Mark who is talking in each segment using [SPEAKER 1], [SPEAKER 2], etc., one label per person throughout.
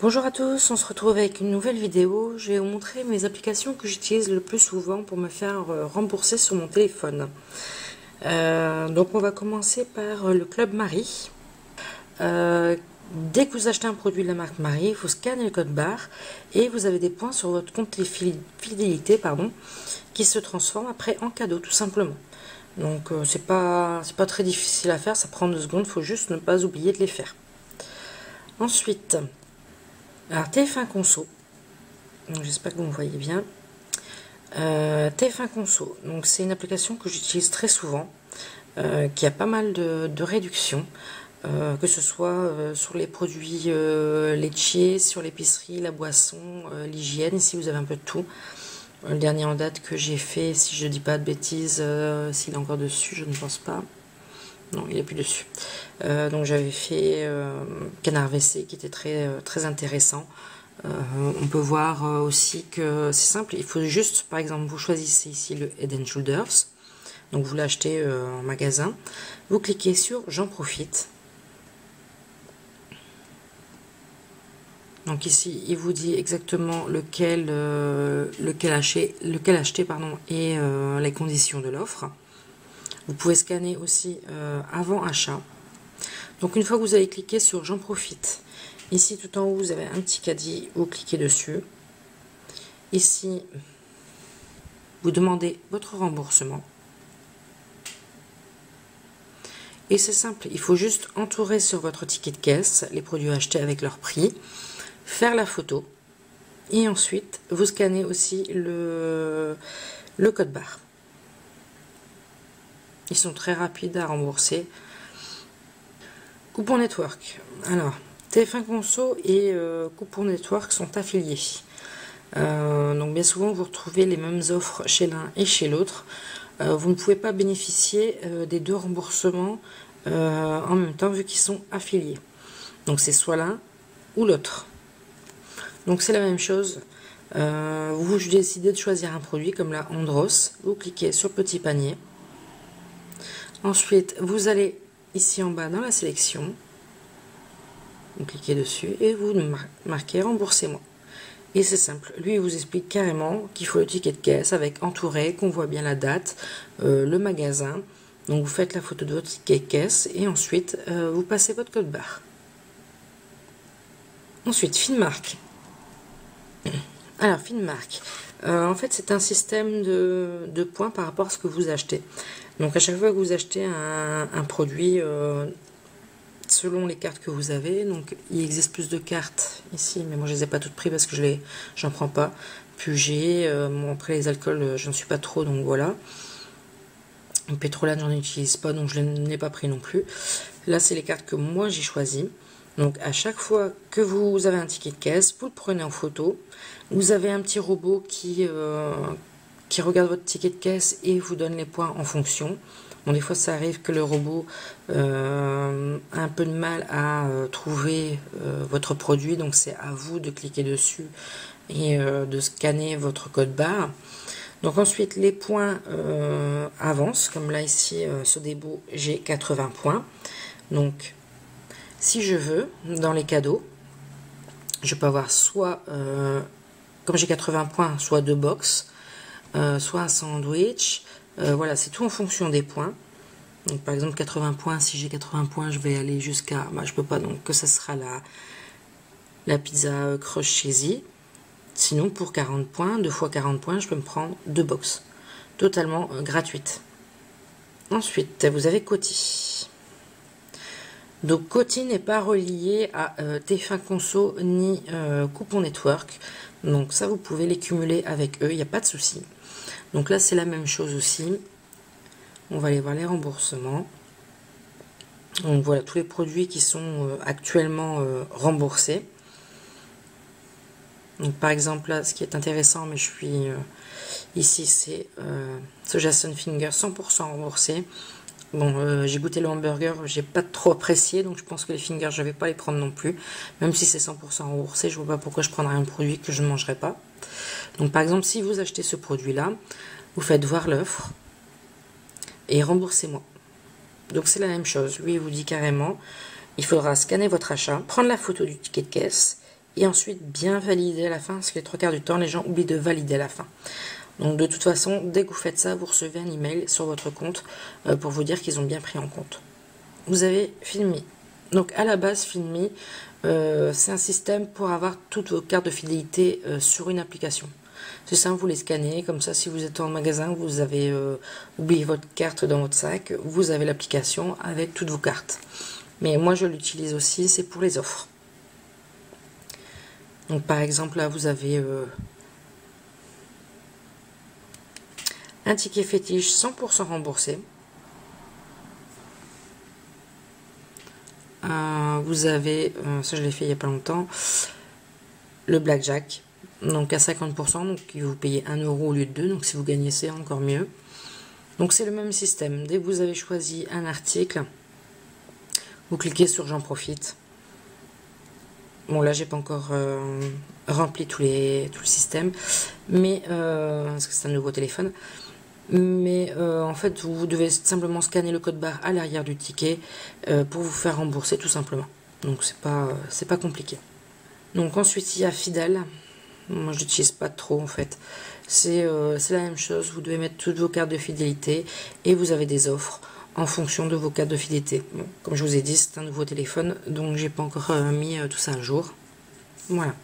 [SPEAKER 1] Bonjour à tous, on se retrouve avec une nouvelle vidéo. Je vais vous montrer mes applications que j'utilise le plus souvent pour me faire rembourser sur mon téléphone. Donc on va commencer par le Club Marie. Dès que vous achetez un produit de la marque Marie, il faut scanner le code barre et vous avez des points sur votre compte fidélité qui se transforment après en cadeau tout simplement. Donc c'est pas très difficile à faire, ça prend 2 secondes, il faut juste ne pas oublier de les faire. Ensuite, alors TF1 Conso, j'espère que vous me voyez bien. TF1 Conso, donc c'est une application que j'utilise très souvent, qui a pas mal de réductions, que ce soit sur les produits laitiers, sur l'épicerie, la boisson, l'hygiène. Ici vous avez un peu de tout. Le dernier en date que j'ai fait, si je dis pas de bêtises, s'il est encore dessus, je ne pense pas. Non, il n'est plus dessus. Donc j'avais fait Canard WC qui était très intéressant. On peut voir aussi que c'est simple, il faut juste, par exemple, vous choisissez ici le Head & Shoulders, donc vous l'achetez en magasin, vous cliquez sur J'en profite. Donc ici, il vous dit exactement lequel acheter et les conditions de l'offre. Vous pouvez scanner aussi avant achat. Donc une fois que vous avez cliqué sur J'en profite, ici tout en haut vous avez un petit caddie, vous cliquez dessus. Ici, vous demandez votre remboursement. Et c'est simple, il faut juste entourer sur votre ticket de caisse les produits achetés avec leur prix, faire la photo et ensuite vous scannez aussi le code barre. Ils sont très rapides à rembourser. Coupon Network. Alors, TF1 Conso et Coupon Network sont affiliés. Donc bien souvent vous retrouvez les mêmes offres chez l'un et chez l'autre. Vous ne pouvez pas bénéficier des 2 remboursements en même temps vu qu'ils sont affiliés. Donc c'est soit l'un ou l'autre. Donc c'est la même chose. Vous décidez de choisir un produit comme la Andros. Vous cliquez sur petit panier. Ensuite vous allez ici en bas dans la sélection. Vous cliquez dessus et vous marquez remboursez-moi. Et c'est simple, lui il vous explique carrément qu'il faut le ticket de caisse avec entouré, qu'on voit bien la date, le magasin. Donc vous faites la photo de votre ticket de caisse et ensuite vous passez votre code barre. Ensuite, Finmark. Alors Finmark, en fait c'est un système de points par rapport à ce que vous achetez. Donc à chaque fois que vous achetez un produit, selon les cartes que vous avez, donc il existe plus de cartes ici, mais moi je les ai pas toutes prises parce que j'en prends pas. Puget, bon, après les alcools j'en suis pas trop, donc voilà. Pétrolane j'en utilise pas, donc je n'ai pas pris non plus. Là c'est les cartes que moi j'ai choisies. Donc à chaque fois que vous avez un ticket de caisse, vous le prenez en photo. Vous avez un petit robot qui regarde votre ticket de caisse et vous donne les points en fonction. Bon, des fois ça arrive que le robot a un peu de mal à trouver votre produit, donc c'est à vous de cliquer dessus et de scanner votre code barre. Donc ensuite les points avancent, comme là ici Sodebo j'ai 80 points. Donc si je veux, dans les cadeaux, je peux avoir soit, comme j'ai 80 points, soit 2 box, soit un sandwich. Voilà, c'est tout en fonction des points. Donc par exemple 80 points, si j'ai 80 points, je vais aller jusqu'à, je peux pas, donc que ça sera la pizza Crush Cheesy. Sinon pour 40 points, 2 fois 40 points, je peux me prendre 2 box, totalement gratuites. Ensuite, vous avez Coty. Donc Coty n'est pas relié à TF1 Conso ni Coupon Network. Donc ça, vous pouvez les cumuler avec eux, il n'y a pas de souci. Donc là, c'est la même chose aussi. On va aller voir les remboursements. Donc voilà, tous les produits qui sont actuellement remboursés. Donc par exemple, là, ce qui est intéressant, mais je suis ici, c'est Soja Sunfinger 100% remboursé. Bon, j'ai goûté le hamburger, j'ai pas trop apprécié, donc je pense que les fingers, je vais pas les prendre non plus. Même si c'est 100% remboursé, je vois pas pourquoi je prendrais un produit que je ne mangerai pas. Donc par exemple, si vous achetez ce produit-là, vous faites voir l'offre et remboursez-moi. Donc c'est la même chose. Lui, il vous dit carrément, il faudra scanner votre achat, prendre la photo du ticket de caisse et ensuite bien valider à la fin, parce que les 3/4 du temps, les gens oublient de valider à la fin. Donc de toute façon, dès que vous faites ça, vous recevez un email sur votre compte pour vous dire qu'ils ont bien pris en compte. Vous avez Filme. Donc à la base, Filme, c'est un système pour avoir toutes vos cartes de fidélité sur une application. C'est simple, vous les scannez, comme ça si vous êtes en magasin, vous avez oublié votre carte dans votre sac, vous avez l'application avec toutes vos cartes. Mais moi je l'utilise aussi, c'est pour les offres. Donc par exemple là vous avez un ticket fétiche 100% remboursé. Vous avez, ça je l'ai fait il n'y a pas longtemps, le blackjack, donc à 50%, donc vous payez 1 € au lieu de 2, donc si vous gagnez c'est encore mieux. Donc c'est le même système, dès que vous avez choisi un article, vous cliquez sur j'en profite. Bon là j'ai pas encore rempli tout le système, mais parce que c'est un nouveau téléphone. Mais en fait vous devez simplement scanner le code barre à l'arrière du ticket pour vous faire rembourser tout simplement. Donc c'est pas compliqué. Donc ensuite il y a Fidèle. Moi je l'utilise pas trop en fait. C'est la même chose, vous devez mettre toutes vos cartes de fidélité et vous avez des offres en fonction de vos cartes de fidélité. Bon, comme je vous ai dit, c'est un nouveau téléphone, donc j'ai pas encore mis tout ça à jour. Voilà.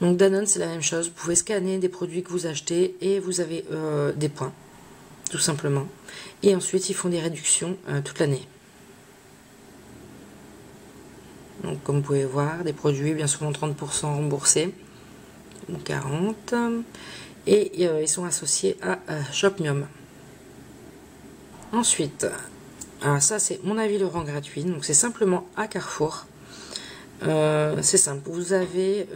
[SPEAKER 1] Donc Danone, c'est la même chose. Vous pouvez scanner des produits que vous achetez et vous avez des points, tout simplement. Et ensuite, ils font des réductions toute l'année. Donc comme vous pouvez voir, des produits bien souvent 30% remboursés, ou 40%. Et ils sont associés à Shopmium. Ensuite, alors ça c'est mon avis le rang gratuit, donc c'est simplement à Carrefour. C'est simple, vous avez,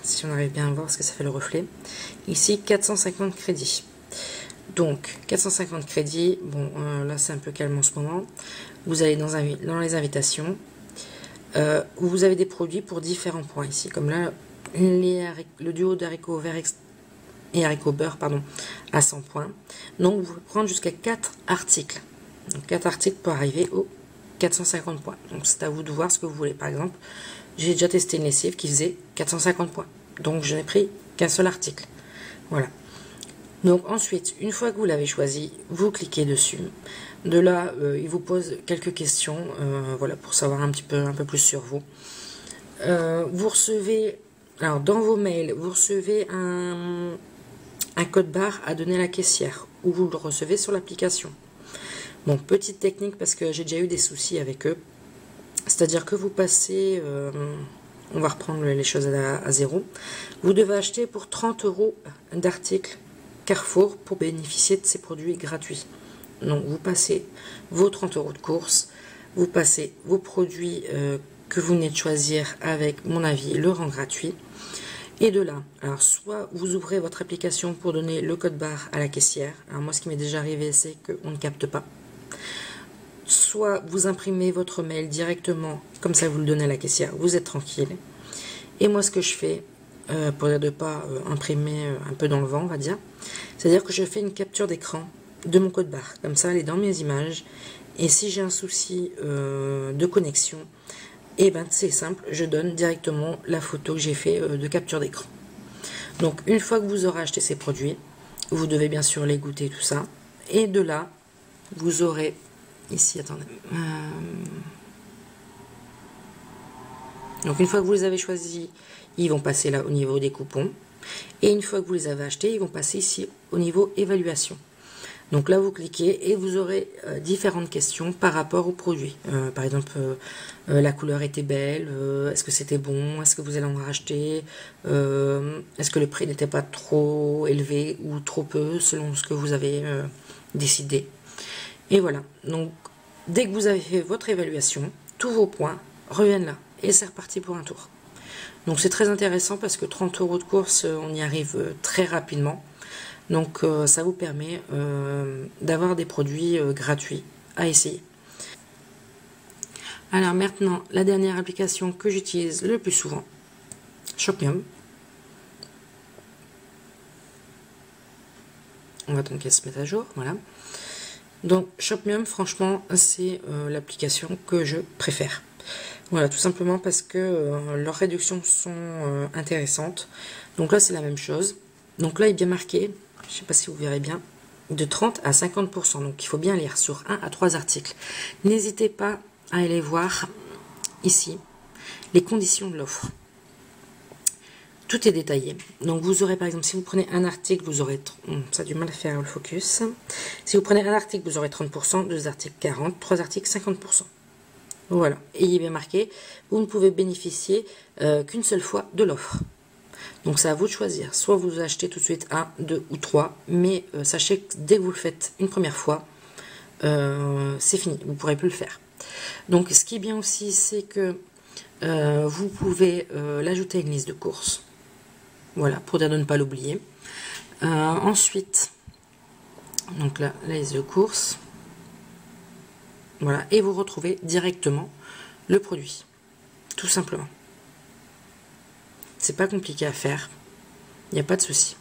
[SPEAKER 1] si on arrive bien à voir ce que ça fait le reflet, ici 450 crédits. Donc 450 crédits, bon là c'est un peu calme en ce moment. Vous allez dans les invitations, vous avez des produits pour différents points ici, comme là le duo d'haricots verts et haricots beurre pardon, à 100 points. Donc vous pouvez prendre jusqu'à 4 articles. Donc 4 articles pour arriver aux 450 points. Donc c'est à vous de voir ce que vous voulez. Par exemple, j'ai déjà testé une lessive qui faisait 450 points. Donc je n'ai pris qu'un seul article. Voilà. Donc ensuite, une fois que vous l'avez choisi, vous cliquez dessus. De là, il vous pose quelques questions, voilà, pour savoir un peu plus sur vous. Vous recevez, alors dans vos mails, vous recevez un code barre à donner à la caissière, ou vous le recevez sur l'application. Bon, petite technique parce que j'ai déjà eu des soucis avec eux. C'est-à-dire que vous passez, on va reprendre les choses à zéro. Vous devez acheter pour 30 € d'articles Carrefour pour bénéficier de ces produits gratuits. Donc vous passez vos 30 € de course, vous passez vos produits que vous venez de choisir avec, mon avis, le rang gratuit. Et de là, alors soit vous ouvrez votre application pour donner le code barre à la caissière. Alors moi ce qui m'est déjà arrivé c'est qu'on ne capte pas. Soit vous imprimez votre mail directement, comme ça vous le donnez à la caissière, vous êtes tranquille. Et moi ce que je fais, pour ne pas imprimer un peu dans le vent on va dire, c'est-à-dire que je fais une capture d'écran de mon code barre, comme ça elle est dans mes images, et si j'ai un souci de connexion, et ben c'est simple, je donne directement la photo que j'ai fait de capture d'écran. Donc une fois que vous aurez acheté ces produits, vous devez bien sûr les goûter tout ça, et de là vous aurez ici, attendez, donc une fois que vous les avez choisis, ils vont passer là au niveau des coupons, et une fois que vous les avez achetés, ils vont passer ici au niveau évaluation. Donc là, vous cliquez et vous aurez différentes questions par rapport au produit. Par exemple, la couleur était belle, est-ce que c'était bon, est-ce que vous allez en racheter, est-ce que le prix n'était pas trop élevé ou trop peu, selon ce que vous avez décidé. Et voilà, donc dès que vous avez fait votre évaluation, tous vos points reviennent là. Et c'est reparti pour un tour. Donc c'est très intéressant parce que 30 € de course, on y arrive très rapidement. Donc ça vous permet d'avoir des produits gratuits à essayer. Alors maintenant, la dernière application que j'utilise le plus souvent, Shopmium. On va attendre qu'elle se mette à jour, voilà. Donc Shopmium, franchement, c'est l'application que je préfère. Voilà, tout simplement parce que leurs réductions sont intéressantes. Donc là, c'est la même chose. Donc là, il est bien marqué, je ne sais pas si vous verrez bien, de 30 à 50%. Donc il faut bien lire sur 1 à 3 articles. N'hésitez pas à aller voir ici les conditions de l'offre. Tout est détaillé. Donc vous aurez par exemple, si vous prenez un article, vous aurez... ça a du mal à faire le focus. Si vous prenez un article, vous aurez 30%, deux articles 40%, trois articles 50%. Voilà, et il est bien marqué, vous ne pouvez bénéficier qu'une seule fois de l'offre. Donc c'est à vous de choisir, soit vous achetez tout de suite 1, 2 ou 3, mais sachez que dès que vous le faites une première fois, c'est fini, vous ne pourrez plus le faire. Donc ce qui est bien aussi, c'est que vous pouvez l'ajouter à une liste de courses. Voilà, pour dire de ne pas l'oublier. Ensuite, donc là, la liste de courses. Voilà, et vous retrouvez directement le produit, tout simplement. C'est pas compliqué à faire, il n'y a pas de souci.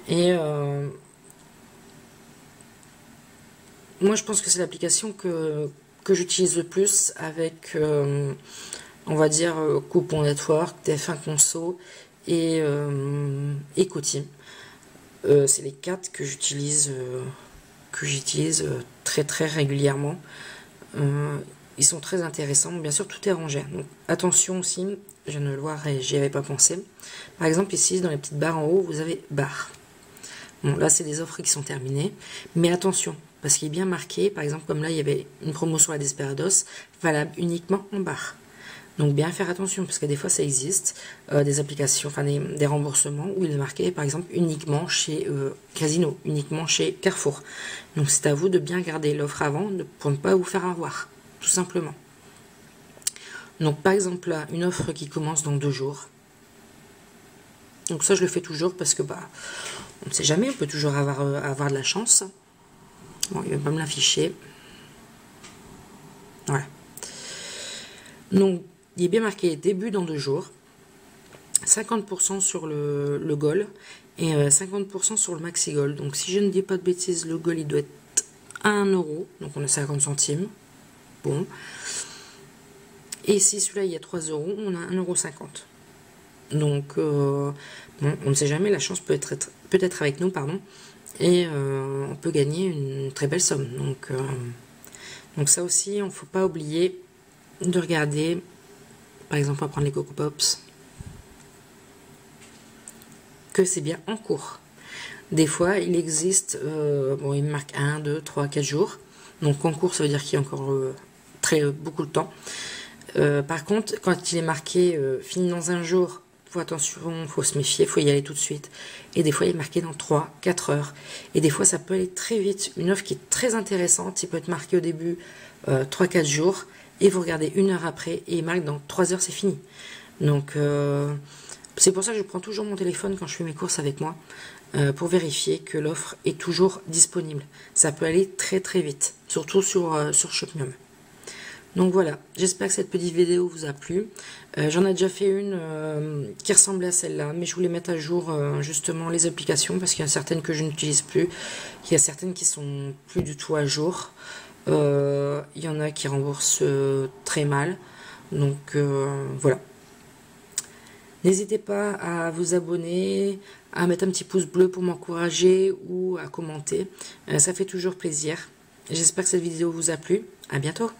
[SPEAKER 1] Et moi, je pense que c'est l'application que j'utilise le plus avec, on va dire, Coupon Network, TF1 Conso et Ecoteam. C'est les 4 que j'utilise très très régulièrement. Ils sont très intéressants. Bien sûr, tout est rangé. Donc, attention aussi, je viens de le voir et j'y avais pas pensé. Par exemple, ici, dans les petites barres en haut, vous avez barres. Bon, là, c'est des offres qui sont terminées. Mais attention, parce qu'il est bien marqué, par exemple, comme là, il y avait une promo sur la Desperados, valable uniquement en barre. Donc, bien faire attention, parce que des fois, ça existe, des applications, enfin, des remboursements où il est marqué, par exemple, uniquement chez Casino, uniquement chez Carrefour. Donc, c'est à vous de bien garder l'offre avant pour ne pas vous faire avoir, tout simplement. Donc, par exemple, là, une offre qui commence dans 2 jours. Donc, ça, je le fais toujours parce que, bah, on ne sait jamais, on peut toujours avoir de la chance. Bon, il va pas me l'afficher. Voilà. Donc, il est bien marqué début dans 2 jours. 50% sur le Gold et 50% sur le Maxi Gold. Donc, si je ne dis pas de bêtises, le Gold, il doit être à 1 €. Donc, on a 50 centimes. Bon. Et si celui-là, il y a 3 €, on a 1,50 €. Donc, bon, on ne sait jamais, la chance peut être avec nous, pardon. Et on peut gagner une très belle somme. Donc ça aussi, il ne faut pas oublier de regarder. Par exemple, on va prendre les Coco Pops. Que c'est bien en cours. Des fois, il existe, bon, il marque 1, 2, 3, 4 jours. Donc en cours, ça veut dire qu'il y a encore beaucoup de temps. Par contre, quand il est marqué fini dans 1 jour, faut attention, faut se méfier, faut y aller tout de suite. Et des fois, il est marqué dans 3, 4 heures. Et des fois, ça peut aller très vite. Une offre qui est très intéressante, il peut être marqué au début 3-4 jours, et vous regardez 1 heure après, et il marque dans 3 heures, c'est fini. Donc, c'est pour ça que je prends toujours mon téléphone quand je fais mes courses avec moi, pour vérifier que l'offre est toujours disponible. Ça peut aller très très vite, surtout sur Shopmium. Donc voilà, j'espère que cette petite vidéo vous a plu. J'en ai déjà fait une qui ressemblait à celle-là, mais je voulais mettre à jour justement les applications, parce qu'il y a certaines que je n'utilise plus, il y a certaines qui sont plus du tout à jour. Il y en a qui remboursent très mal, donc voilà. N'hésitez pas à vous abonner, à mettre un petit pouce bleu pour m'encourager ou à commenter, ça fait toujours plaisir. J'espère que cette vidéo vous a plu, à bientôt.